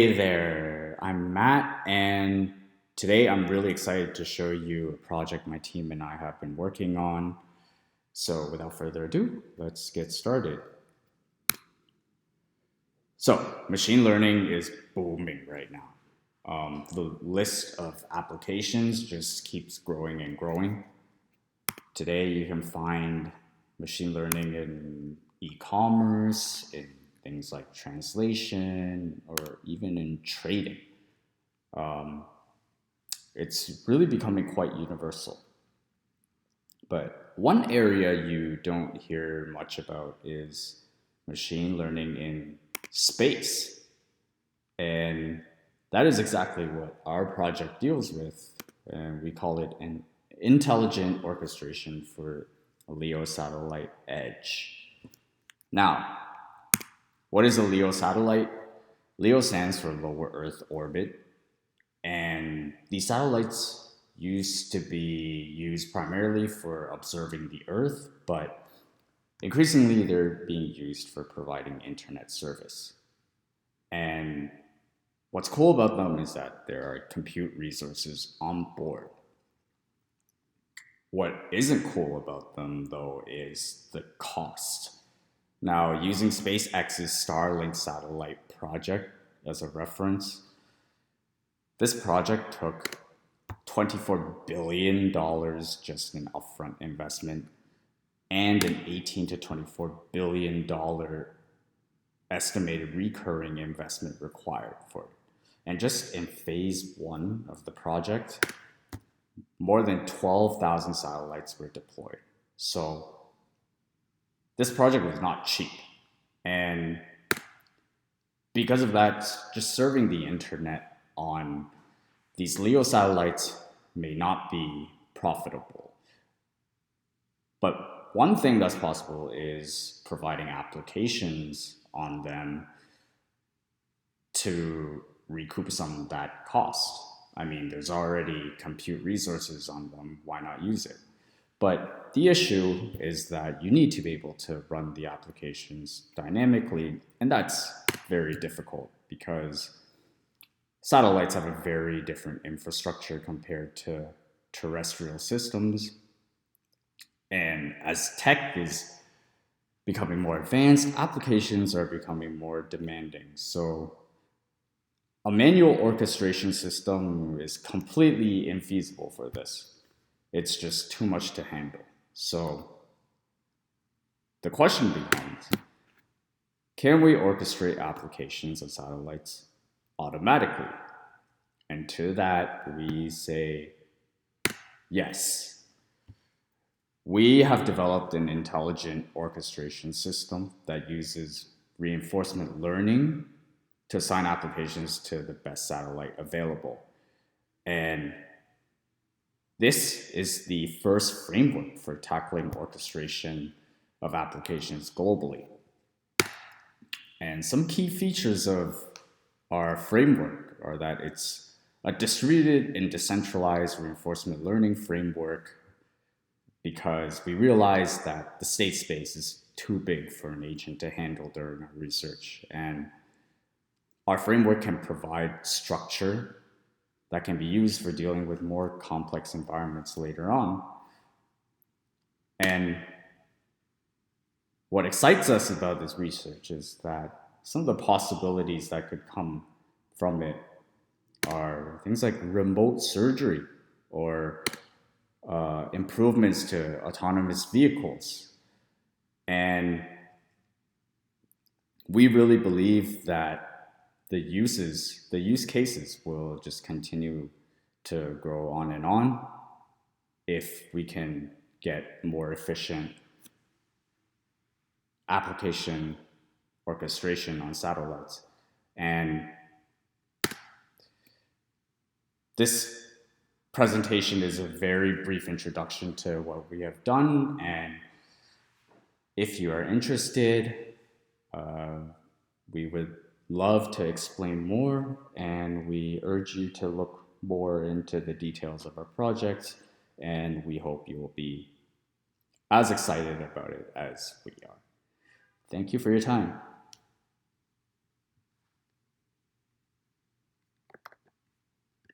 Hey there, I'm Matt, and today I'm really excited to show you a project my team and I have been working on. So, without further ado, let's get started. So, machine learning is booming right now. The list of applications just keeps growing and growing. Today, you can find machine learning in e-commerce, in things like translation, or even in trading. It's really becoming quite universal. But one area you don't hear much about is machine learning in space. And that is exactly what our project deals with. And we call it an intelligent orchestration for a LEO satellite edge. Now, what is a LEO satellite? LEO stands for lower Earth orbit. And these satellites used to be used primarily for observing the Earth, but increasingly they're being used for providing internet service. And what's cool about them is that there are compute resources on board. What isn't cool about them, though, is the cost. Now, using SpaceX's Starlink satellite project as a reference, this project took $24 billion just in upfront investment and an $18 to $24 billion estimated recurring investment required for it. And just in phase one of the project, more than 12,000 satellites were deployed. So this project was not cheap. And because of that, just serving the internet on these LEO satellites may not be profitable. But one thing that's possible is providing applications on them to recoup some of that cost. I mean, there's already compute resources on them, why not use it? But the issue is that you need to be able to run the applications dynamically, and that's very difficult because satellites have a very different infrastructure compared to terrestrial systems. And as tech is becoming more advanced, applications are becoming more demanding. So a manual orchestration system is completely infeasible for this. It's just too much to handle. So the question becomes, can we orchestrate applications of satellites automatically? And to that, we say yes. We have developed an intelligent orchestration system that uses reinforcement learning to assign applications to the best satellite available. And this is the first framework for tackling orchestration of applications globally. And some key features of our framework are that it's a distributed and decentralized reinforcement learning framework because we realize that the state space is too big for an agent to handle during our research. And our framework can provide structure that can be used for dealing with more complex environments later on. And what excites us about this research is that some of the possibilities that could come from it are things like remote surgery or improvements to autonomous vehicles. And we really believe that the use cases will just continue to grow on and on if we can get more efficient application orchestration on satellites. And this presentation is a very brief introduction to what we have done. And if you are interested, we would love to explain more, and we urge you to look more into the details of our project, and we hope you will be as excited about it as we are. Thank you for your time.